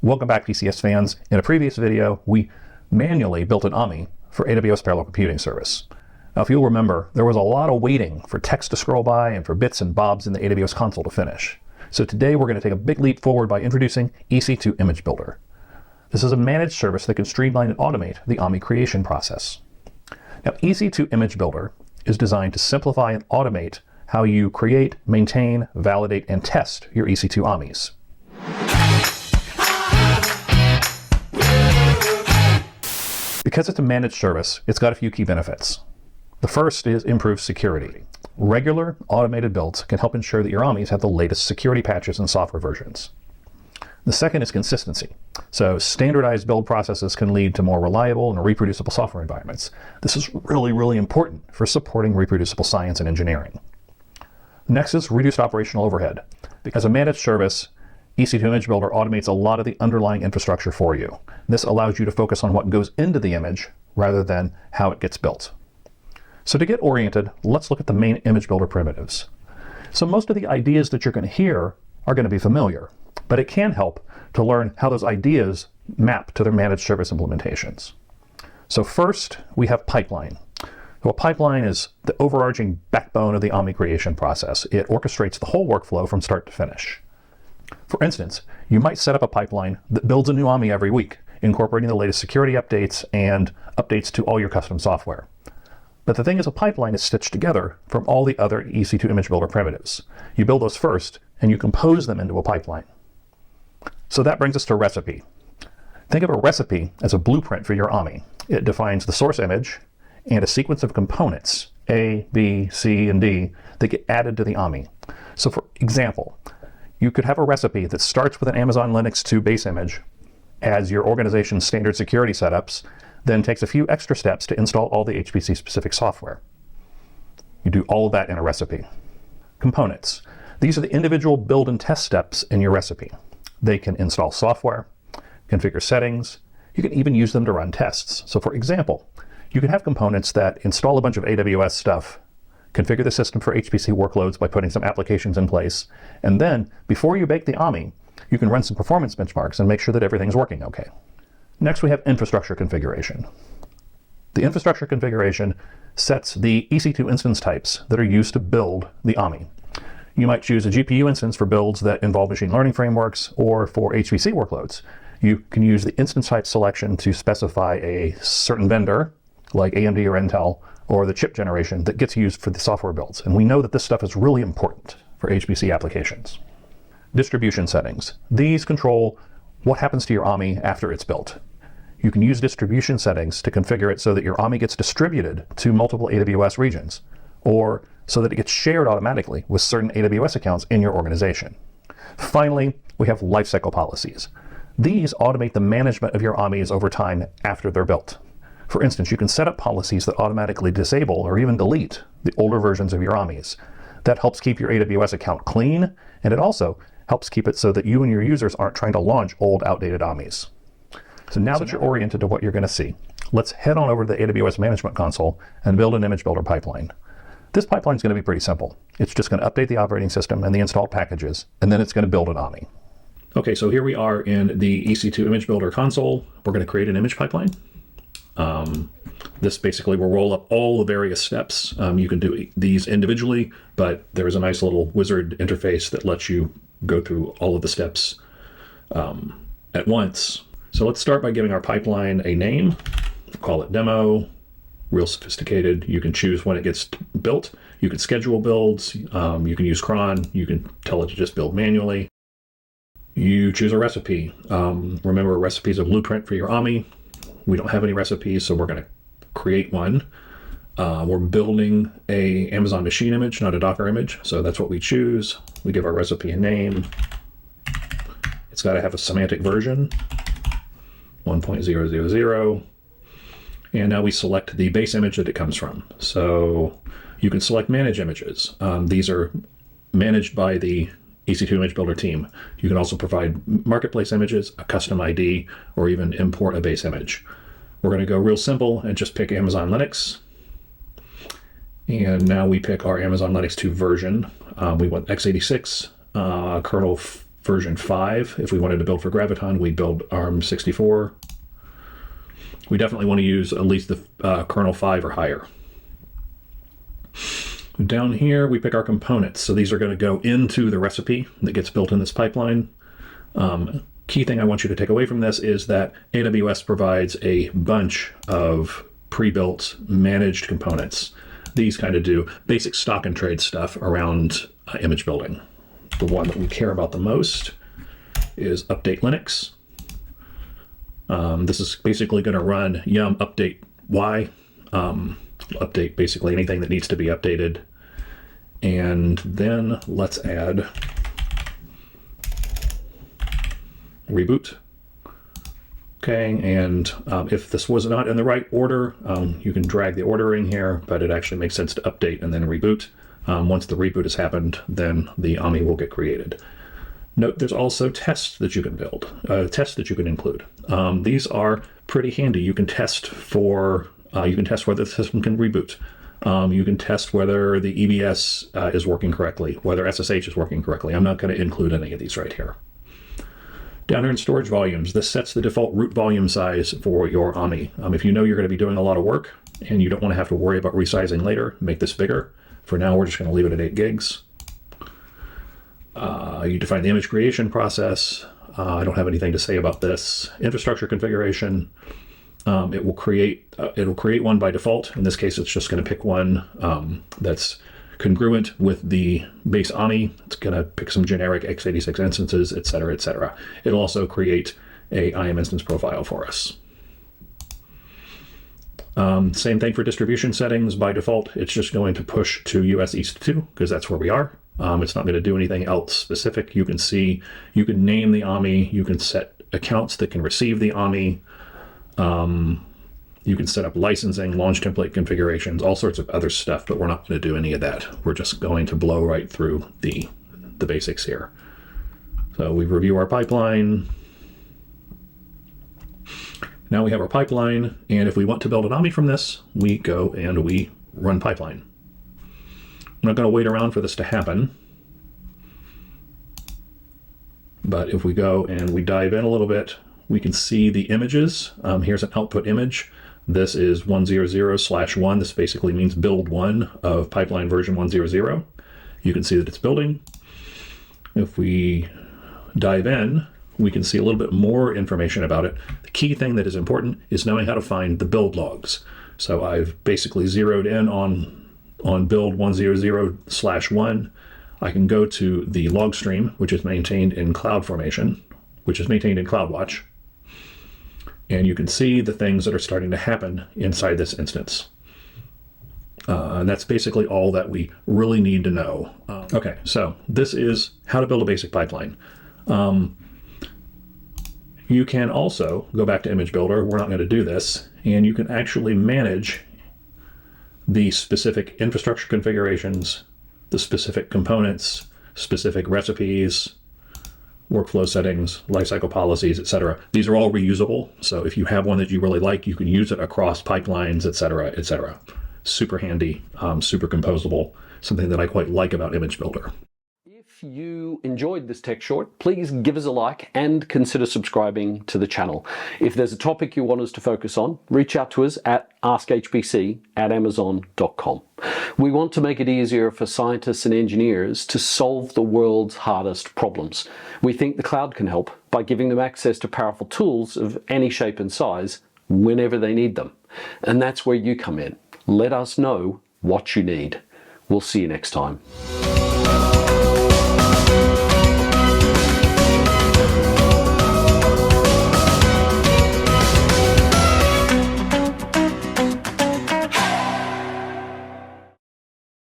Welcome back, PCS fans. In a previous video, we manually built an AMI for AWS Parallel Computing Service. Now, if you'll remember, there was a lot of waiting for text to scroll by and for bits and bobs in the AWS console to finish. So today we're going to take a big leap forward by introducing EC2 Image Builder. This is a managed service that can streamline and automate the AMI creation process. Now, EC2 Image Builder is designed to simplify and automate how you create, maintain, validate, and test your EC2 AMIs. Because it's a managed service, it's got a few key benefits. The first is improved security. Regular automated builds can help ensure that your AMIs have the latest security patches and software versions. The second is consistency. So standardized build processes can lead to more reliable and reproducible software environments. This is really important for supporting reproducible science and engineering. Next is reduced operational overhead. As a managed service, EC2 Image Builder automates a lot of the underlying infrastructure for you. This allows you to focus on what goes into the image rather than how it gets built. So to get oriented, let's look at the main image builder primitives. So most of the ideas that you're going to hear are going to be familiar, but it can help to learn how those ideas map to their managed service implementations. So first, we have pipeline. So a pipeline is the overarching backbone of the AMI creation process. It orchestrates the whole workflow from start to finish. For instance, you might set up a pipeline that builds a new AMI every week, incorporating the latest security updates and updates to all your custom software. But the thing is, a pipeline is stitched together from all the other EC2 Image Builder primitives. You build those first, and you compose them into a pipeline. So that brings us to recipe. Think of a recipe as a blueprint for your AMI. It defines the source image and a sequence of components, A, B, C, and D, that get added to the AMI. So for example, you could have a recipe that starts with an Amazon Linux 2 base image as your organization's standard security setups, then takes a few extra steps to install all the HPC-specific software. You do all of that in a recipe. Components. These are the individual build and test steps in your recipe. They can install software, configure settings. You can even use them to run tests. So for example, you can have components that install a bunch of AWS stuff, configure the system for HPC workloads by putting some applications in place, and then, before you bake the AMI, you can run some performance benchmarks and make sure that everything's working okay. Next, we have infrastructure configuration. The infrastructure configuration sets the EC2 instance types that are used to build the AMI. You might choose a GPU instance for builds that involve machine learning frameworks, or for HPC workloads, you can use the instance type selection to specify a certain vendor, like AMD or Intel, or the chip generation that gets used for the software builds. And we know that this stuff is really important for HPC applications. Distribution settings. These control what happens to your AMI after it's built. You can use distribution settings to configure it so that your AMI gets distributed to multiple AWS regions, or so that it gets shared automatically with certain AWS accounts in your organization. Finally, we have lifecycle policies. These automate the management of your AMIs over time after they're built. For instance, you can set up policies that automatically disable or even delete the older versions of your AMIs. That helps keep your AWS account clean, and it also helps keep it so that you and your users aren't trying to launch old, outdated AMIs. So now that you're oriented to what you're going to see, let's head on over to the AWS Management Console and build an image builder pipeline. This pipeline is going to be pretty simple. It's just going to update the operating system and the installed packages, and then it's going to build an AMI. Okay, so here we are in the EC2 Image Builder console. We're going to create an image pipeline. This basically will roll up all the various steps. You can do these individually, but there is a nice little wizard interface that lets you go through all of the steps at once. So let's start by giving our pipeline a name. Call it demo. Real sophisticated. You can choose when it gets built. You can schedule builds. You can use cron. You can tell it to just build manually. You choose a recipe. Remember, a recipe is a blueprint for your AMI. We don't have any recipes, so we're going to create one. We're building a Amazon machine image, not a Docker image, so that's what we choose. We give our recipe a name. It's got to have a semantic version, 1.000. And now we select the base image that it comes from. So you can select manage images. These are managed by the EC2 Image Builder team. You can also provide marketplace images, a custom ID, or even import a base image. We're going to go real simple and just pick Amazon Linux. And now we pick our Amazon Linux 2 version. We want x86, kernel version 5. If we wanted to build for Graviton, we'd build ARM64. We definitely want to use at least the kernel 5 or higher. Down here, we pick our components. So these are going to go into the recipe that gets built in this pipeline. Key thing I want you to take away from this is that AWS provides a bunch of pre-built managed components. These kind of do basic stock and trade stuff around image building. The one that we care about the most is update Linux. This is basically going to run yum update y, update basically anything that needs to be updated. And then let's add reboot. Okay, and if this was not in the right order, you can drag the ordering here, but it actually makes sense to update and then reboot. Once the reboot has happened, then the AMI will get created. Note there's also tests that you can build, tests that you can include. These are pretty handy. You can test for, you can test whether the system can reboot. You can test whether the EBS is working correctly, whether SSH is working correctly. I'm not going to include any of these right here. Down here in storage volumes, this sets the default root volume size for your AMI. If you know you're going to be doing a lot of work and you don't want to have to worry about resizing later, make this bigger. For now, we're just going to leave it at 8 gigs. You define the image creation process. I don't have anything to say about this. Infrastructure configuration. It will create one by default. In this case, it's just going to pick one that's congruent with the base AMI. It's going to pick some generic x86 instances, et cetera, et cetera. It'll also create a IAM instance profile for us. Same thing for distribution settings. By default, it's just going to push to US East 2 because that's where we are. It's not going to do anything else specific. You can see, you can name the AMI, you can set accounts that can receive the AMI. You can set up licensing, launch template configurations, all sorts of other stuff, but we're not going to do any of that. We're just going to blow right through the basics here. So we review our pipeline. Now we have our pipeline, and if we want to build an AMI from this, we go and we run pipeline. I'm not going to wait around for this to happen. But if we go and we dive in a little bit, we can see the images. Here's an output image. This is 100/1. This basically means build 1 of pipeline version 100. You can see that it's building. If we dive in, we can see a little bit more information about it. The key thing that is important is knowing how to find the build logs. So I've basically zeroed in on build 100/1. I can go to the log stream, which is maintained in CloudFormation, which is maintained in CloudWatch. And you can see the things that are starting to happen inside this instance. And that's basically all that we really need to know. Okay, so this is how to build a basic pipeline. You can also go back to Image Builder. We're not going to do this. And you can actually manage the specific infrastructure configurations, the specific components, specific recipes, workflow settings, lifecycle policies, etc. These are all reusable. So if you have one that you really like, you can use it across pipelines, etc., etc. Super handy, super composable, something that I quite like about Image Builder. If you enjoyed this tech short, please give us a like and consider subscribing to the channel. If there's a topic you want us to focus on, reach out to us at askhpc@amazon.com. We want to make it easier for scientists and engineers to solve the world's hardest problems. We think the cloud can help by giving them access to powerful tools of any shape and size whenever they need them. And that's where you come in. Let us know what you need. We'll see you next time.